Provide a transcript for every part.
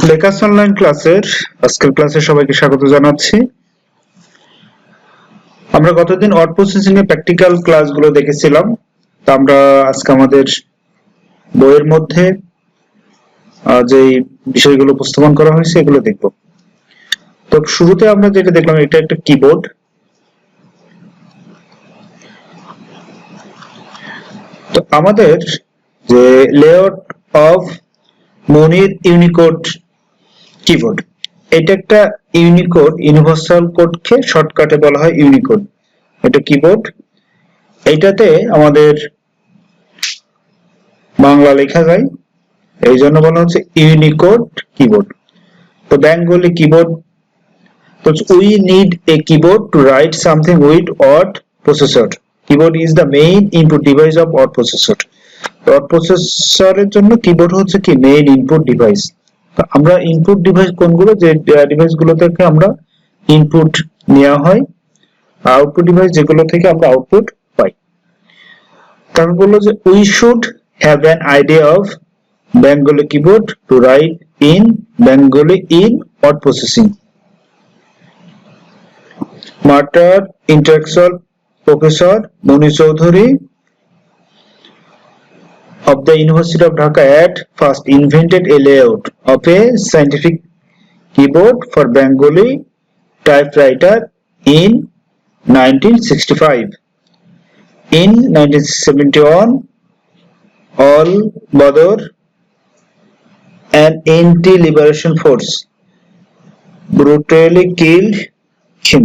লেখাস online ক্লাসের আজকের ক্লাসে সবাইকে স্বাগত জানাচ্ছি। আমরা গতদিন ওয়ার্ড প্রসেসিং এর প্র্যাকটিক্যাল ক্লাসগুলো দেখেছিলাম। তো আমরা আজকে আমাদের বইয়ের মধ্যে যে বিষয়গুলো উপস্থাপন করা হয়েছে এগুলো দেখব। তো শুরুতে আমরা যেটা দেখলাম এটা একটা কিবোর্ড। তো আমাদের যে layout of Monir Unicode keyboard, এটা একটা ইউনিকোড, ইউনিভার্সাল কোডকে শর্টকাটে বলা হয় ইউনিকোড। এটা কিবোর্ড, এইটাতে আমাদের বাংলা লেখা যায়, এই জন্য বলা হচ্ছে ইউনিকোড কিবোর্ড। তো বেঙ্গলি কিবোর্ড, তো we need a keyboard to write something with word processor. Keyboard is the main input device of word processor. word processor এর জন্য কিবোর্ড হচ্ছে কি মেইন ইনপুট ডিভাইস। আমরা ইনপুট ডিভাইস কোনগুলো, যে ডিভাইসগুলো থেকে আমরা ইনপুট নেওয়া হয়, আউটপুট ডিভাইস যেগুলো থেকে আমরা আউটপুট পাই। তারপর বললো যে we should have an idea of Bengali keyboard to write in Bengali in word processing. Matter intellectual professor Muni Choudhury of the University of Dhaka at first invented a layout of a scientific keyboard for Bengali typewriter in 1965. In 1971, Al Badr, an anti-liberation force, brutally killed him.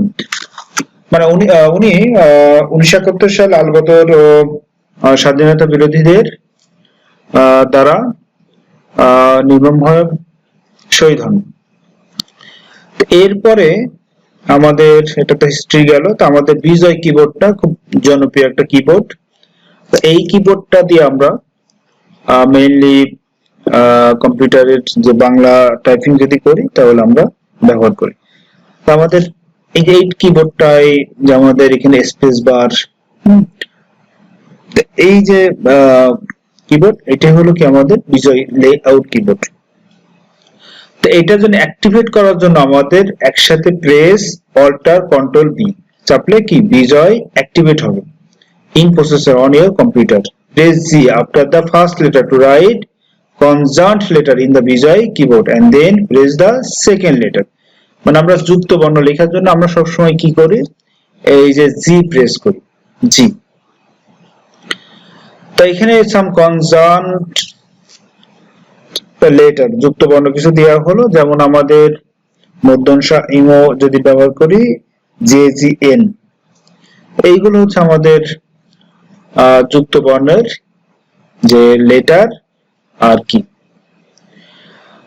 মানে উনি 1971 সালে আল বদর স্বাধীনতা বিরোধীদের দ্বারা নির্মমভাবে শহীদ হন। এরপরে আমাদের এটা তো হিস্ট্রি গেল। তো আমাদের বিজয় কিবোর্ডটা খুব জনপ্রিয় একটা কিবোর্ড। এই কিবোর্ডটা দিয়ে আমরা মেইনলি কম্পিউটারের যে বাংলা টাইপিং যদি করি তাহলে আমরা ব্যবহার করি। তো আমাদের এই যে কিবোর্ডটাই যে আমাদের এখানে স্পেস বার, এই যে কিবোর্ড, এটা হলো কি আমাদের বিজয় লেআউট কিবোর্ড। তো এটা জন্য অ্যাক্টিভেট করার জন্য আমাদের একসাথে প্রেস অল্টার কন্ট্রোল বি চাপলে কি বিজয় অ্যাক্টিভেট হবে in processor on your computer. Press G after the first letter to write conjunct letter in the Bijoy keyboard and then press the second letter. মানে আমরা যুক্ত বর্ণ লেখার জন্য আমরা সবসময় কি করি, এই যে জি প্রেস করি, জি। তো এখানে সাম কনজান্ট লেটার, যুক্ত বর্ণ কিছু দেওয়া হলো, যেমন আমাদের মধ্যংশ ইমো যদি ব্যবহার করি জে জি এন, এইগুলো হচ্ছে আমাদের যুক্ত বর্ণের যে লেটার আর কি।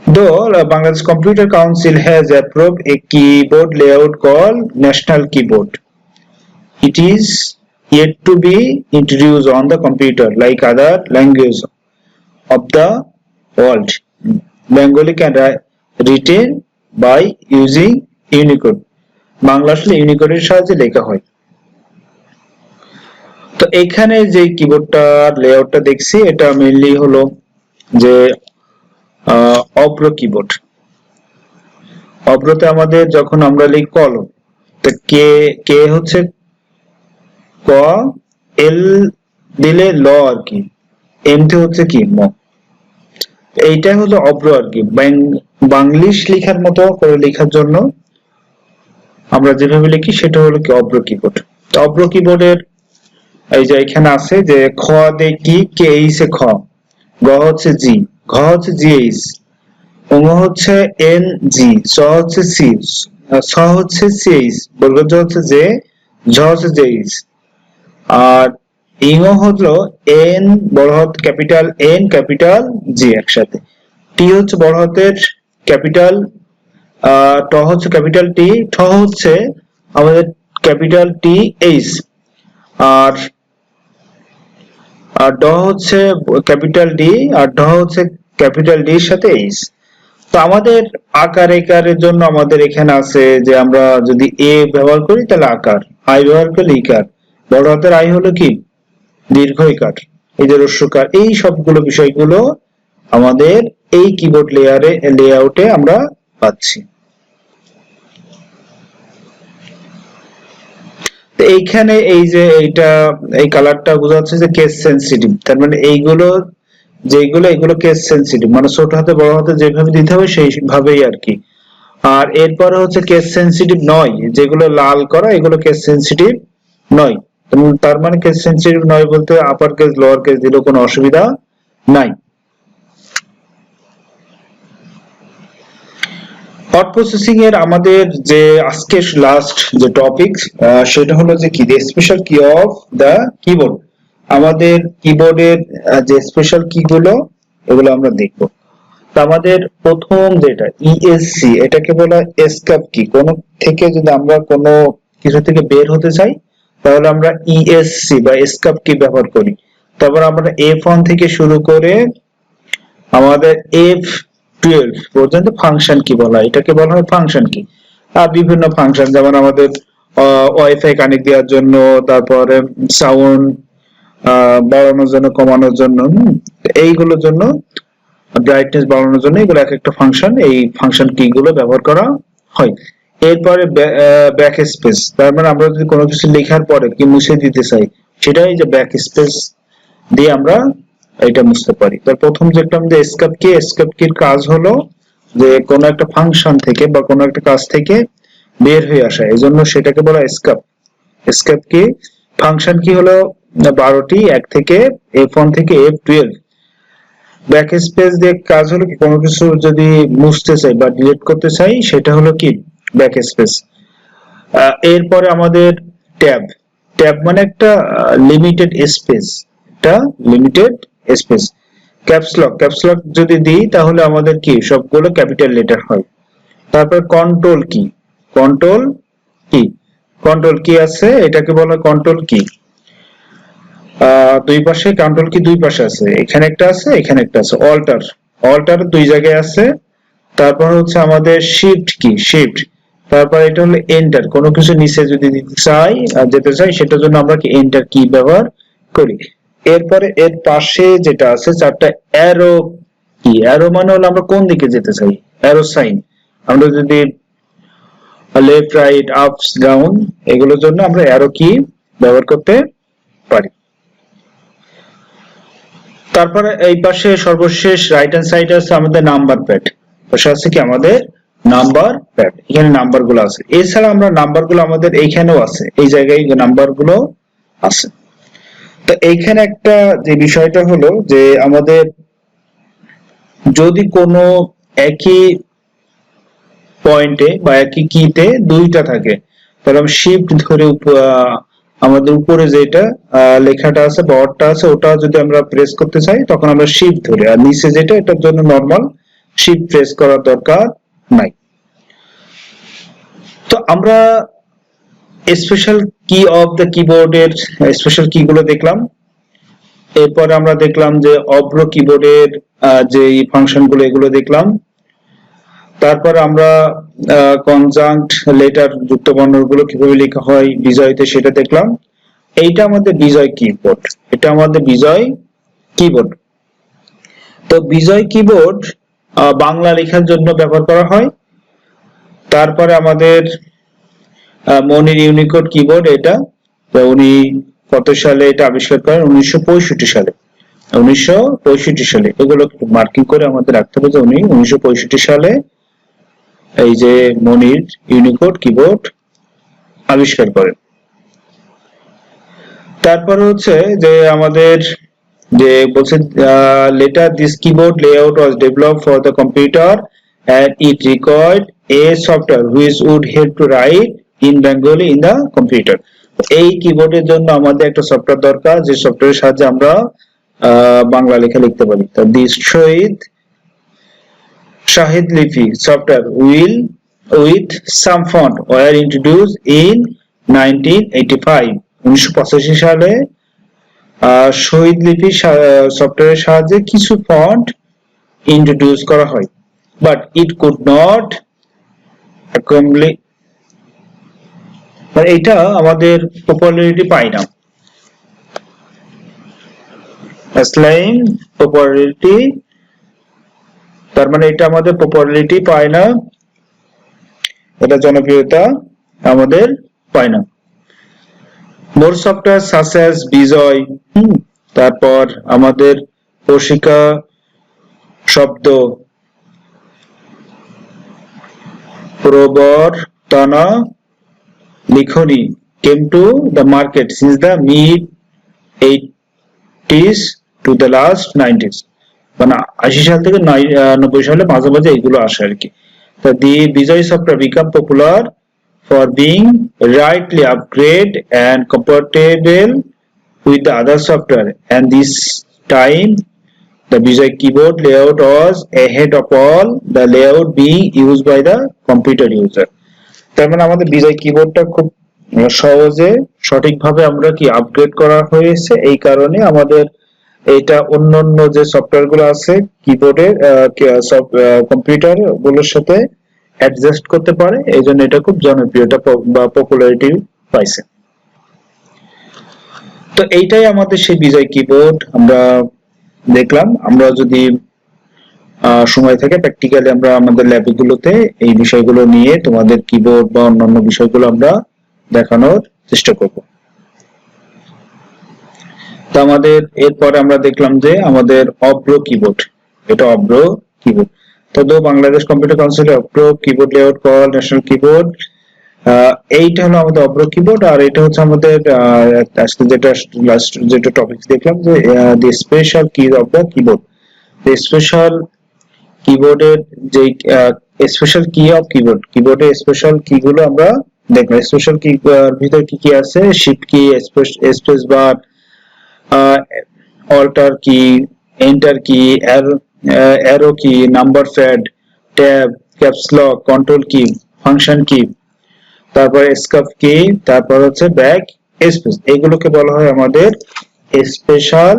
Though Bangladesh Computer Council has approved a keyboard layout called National Keyboard, it is yet to be introduced on the computer like other languages of the world. Bengali can written by using Unicode. Bangla আসলে ইউনিকোডের সাহায্যে লেখা হয়। তো এখানে যে কিবোর্ডটার লেআউটটা দেখছি এটা mainly হলো যে অব্র কিবোর্ড। অব্রতে আমাদের যখন আমরা লিখি কলম, তো কে কে হচ্ছে ক, এল দিলে ল আর কি, এম তে হচ্ছে কি ম। এইটা হলো অব্র আর কি। বাংলিশ লেখার মতো করে লেখার জন্য আমরা যেভাবে লিখি সেটা হলো কি অব্র কিবোর্ড। অব্র কিবোর্ডের এই যে এখানে আছে যে খ দে কি, কে এইসে খ, গ হচ্ছে জি, ঘ হচ্ছে জি এইস, ঙ হচ্ছে এন জি, চ হচ্ছে সি, ছ হচ্ছে সি এইস, বর্গজ হচ্ছে জে, ঝ হচ্ছে জে এইস, আর ইঙ হলো এন বড় হাত ক্যাপিটাল এন ক্যাপিটাল জি একসাথে, টি হচ্ছে বড় হাতের ক্যাপিটাল, ট হচ্ছে ক্যাপিটাল টি, ঠ হচ্ছে আমাদের ক্যাপিটাল টি এইচ, আর ড হচ্ছে ক্যাপিটাল ডি, আর ঢ হচ্ছে ক্যাপিটাল ডি এর সাথে এইচ। তো আমাদের আকার একারের জন্য আমাদের এখানে আছে যে আমরা যদি এ ব্যবহার করি তাহলে আকার, আই ব্যবহার করলে ইকার, বড় হাতের আই হলো কি দীর্ঘ ইকার, এই যে রস্যকার, এই সবগুলো বিষয়গুলো আমাদের এই কিবোর্ড লেআউটে আমরা পাচ্ছি। এইখানে এই যে এই কালারটা বোঝাচ্ছে যে কেস সেনসিটিভ, তার মানে এগুলো কেস সেনসিটিভ, মানে ছোট হাতে বড় হাতে যেভাবে দিতে হবে সেইভাবেই আর কি। আর এরপরে হচ্ছে কেস সেনসিটিভ নয়, যেগুলো লাল করা এগুলো কেস সেনসিটিভ নয়। তার মানে কেস সেনসিটিভ নয় বলতে আপার কেস লোয়ার কেস দিলেও কোনো অসুবিধা নাই। ওয়ার্ড প্রসেসিং এর আমাদের যে আজকে লাস্ট যে টপিক সেটা হলো যে কি, স্পেশাল কি অফ দা কিবোর্ড। আমাদের কিবোর্ডের যে স্পেশাল কি গুলো এগুলো আমরা দেখব। তো আমাদের প্রথম যেটা ইএসসি, এটাকে বলা এসকেপ কি। কোন থেকে যদি আমরা কোনো কিছু থেকে বের হতে চাই তাহলে আমরা ইএসসি বা এসকেপ কি ব্যবহার করি। তারপর আমরা F1 থেকে শুরু করে আমাদের F12 পর্যন্ত ফাংশন কি বলা হয়, এটাকে বলা হয় ফাংশন কি। আর বিভিন্ন ফাংশন যেমন আমাদের ওয়াইফাই কানেক্ট দেওয়ার জন্য, তারপরে সাউন্ড বাড়ানোর জন্য, কমানোর জন্য, এইগুলোর জন্য, ব্রাইটনেস বাড়ানোর জন্য, এগুলো এক একটা ফাংশন, এই ফাংশন কি গুলো ব্যবহার করা হয়। এরপরে ব্যাক স্পেস, তার মানে আমরা যদি কোনো কিছু লেখার পরে কি মুছে দিতে চাই সেটাই যে ব্যাক স্পেস দিয়ে আমরা এটা মুছতে পারি। তার প্রথম যেটা আমাদের এসকেপ কির কাজ হলো যে কোনো একটা ফাংশন থেকে বা কোনো একটা কাজ থেকে বের হয়ে আসা, এজন্য সেটাকে বলা এসকেপ কি। ফাংশন কি হলো 12টি, 1 থেকে F1 থেকে F12। ব্যাক স্পেস দিয়ে কাজ হলো কি, কোনো কিছু যদি মুছতে চাই বা ডিলিট করতে চাই সেটা হলো কি ব্যাক স্পেস। এরপরে আমাদের ট্যাব। ট্যাব মানে একটা লিমিটেড স্পেস, এটা লিমিটেড স্পেস। ক্যাপস লক যদি দিই তাহলে আমাদের কি সবগুলো ক্যাপিটাল লেটার হয়। তারপর কন্ট্রোল কি, কন্ট্রোল কি, কন্ট্রোল কি আছে এটাকে বলা কন্ট্রোল কি। দুই পাশে কন্ট্রোল কি দুই পাশে আছে, এখানে একটা আছে এখানে একটা আছে। অল্টার দুই জায়গায় আছে। তারপর হচ্ছে আমাদের শিফট কি, শিফট। তারপর এটা হলো এন্টার, কোনো কিছু নিচে যদি দিতে চাই আর যেতে চাই সেটার জন্য আমরা কি এন্টার কি ব্যবহার করি। এরপরে এর পাশে যেটা আছে চারটা অ্যারো কি, অ্যারো মানে হলো আমরা কোন দিকে যেতে চাই, অ্যারো সাইন। আমরা যদি লেফট রাইট আপস ডাউন এগুলোর জন্য আমরা অ্যারো কি ব্যবহার করতে পারি। তারপরে এই পাশে সর্বশেষ রাইট হ্যান্ড সাইডে আছে আমাদের নাম্বার প্যাড, পাশে আছে কি আমাদের নাম্বার প্যাড, এখানে নাম্বার গুলো আছে। এছাড়া আমরা নাম্বার গুলো আমাদের এইখানেও আছে, এই জায়গায় নাম্বার গুলো আছে। তো এইখানে একটা যে বিষয়টা হলো যে আমাদের যদি কোনো একই পয়েন্টে বা একই কিতে দুইটা থাকে তাহলে আমরা শিফট ধরে আমাদের উপরে যেটা লেখাটা আছে বা অর্ডটা আছে ওটা যদি আমরা প্রেস করতে চাই তখন আমরা শিফট ধরে, আর নিচে যেটা এটার জন্য নরমাল শিফট প্রেস করার দরকার নাই। তো আমরা স্পেশাল কি অফ দ্য কিবোর্ডের স্পেশাল কি গুলো দেখলাম। এরপরে আমরা দেখলাম যে অব্র কিবোর্ডের যে ফাংশন গুলো এগুলো দেখলাম। তারপর আমরা কনজাংক্ট লেটার যুক্ত বর্ণগুলো কিভাবে লেখা হয় বিজয়তে সেটা দেখলাম। এইটা আমাদের বিজয় কিবোর্ড, এটা আমাদের বিজয় কিবোর্ড। তো বিজয় কিবোর্ড বাংলা লেখার জন্য ব্যবহার করা হয়। তারপরে আমাদের মনির ইউনিকোড কিবোর্ড, এটা উনি কত সালে এটা আবিষ্কার করেন, 1965 সালে। 1965 সালে, এগুলো মার্কিং করে আমাদের রাখতে হবে যে উনি 1965 সালে এই যে মনির ইউনিকোড কিবোর্ড আবিষ্কার করেন। তারপর হচ্ছে যে আমাদের যে বলছে later this keyboard layout was developed for the computer and it required a software which would help to write in Bengali in the computer। এই কিবোর্ডের জন্য আমাদের একটা সফটওয়্যার দরকার যে সফটওয়্যারের সাহায্যে আমরা বাংলা লেখা লিখতে পারি। তো this Shahid Lipi software will with some font were introduced in 1985। 1985 সালে শহীদ লিপি সফটওয়্যারের সাহায্যে কিছু ফন্ট ইন্ট্রোডিউস করা হয়, but it could not accomplish, এটা আমাদের পপুলারিটি পায় না, স্লাইম পপুলারিটি তার মানে এটা আমাদের পপুলারিটি পায় না, এটা জনপ্রিয়তা আমাদের পায় না। মোর সফটওয়্যার সাচ অ্যাজ বিজয়, তারপর আমাদের প্রশিকা শব্দ, প্রবর্তনা লিখনি came to the market since the mid 80s to the last 90s, মানে 80 সাল থেকে 90 সালে মাঝামাঝি এগুলো আসে আর কি। The Vijay software become popular for being rightly upgrade and compatible with the other software, and this time the Vijay keyboard layout was ahead of all the layout being used by the computer user. তার মানে আমাদের বিজয় কিবোর্ডটা খুব সহজে সঠিকভাবে আমরা কি upgrade করা হয়েছে, এই কারণে আমাদের এটা অন্যান্য যে সফটওয়্যার গুলো আছে কিবোর্ডের কম্পিউটার গুলোর সাথে অ্যাডজাস্ট করতে পারে, এই জন্য এটা খুব জনপ্রিয়তা বা পপুলারিটি পাইছে। তো এইটাই আমাদের সেই বিজয় কিবোর্ড আমরা দেখলাম। আমরা যদি সময় থাকে প্র্যাকটিক্যালি আমরা আমাদের ল্যাবগুলোতে এই বিষয়গুলো নিয়ে তোমাদের কিবোর্ড বা অন্যান্য বিষয়গুলো আমরা দেখানোর চেষ্টা করব। তো আমাদের এরপরে আমরা দেখলাম যে আমাদের অব্র কিবোর্ড, এটা অব্র কিবোর্ড। তো Bangladesh computer council Avro keyboard layout call national keyboard, এইটা হলো আমাদের অব্র কিবোর্ড। আর এটা হচ্ছে আমাদের আজকে যেটা টপিক দেখলাম যে দি স্পেশাল কি of the keyboard. The special কিবোর্ডের যে স্পেশাল কি অফ কিবোর্ড, কিবোর্ডের স্পেশাল কি গুলো আমরা দেখলাম। স্পেশাল কি ভিতরে কি কি আছে, শিফট কি, স্পেস বার, অল্টার কি, এন্টার কি, অ্যারো কি, number pad, tab, caps lock, control কি, ফাংশন কি, তারপর এসকেপ কি, তারপর হচ্ছে ব্যাক স্পেস, এগুলোকে বলা হয় আমাদের স্পেশাল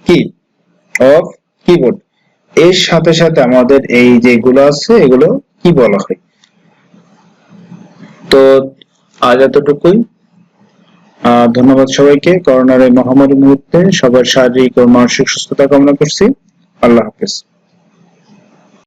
কি অফ কিবোর্ড। এর সাথে সাথে আমাদের এই যেগুলো আছে এগুলো কি বলা হয়। তো আজ এতটুকুই। ধন্যবাদ সবাইকে। করোনার এই মহামারী মুহূর্তে সবার শারীরিক ও মানসিক সুস্থতা কামনা করছি। আল্লাহ হাফেজ।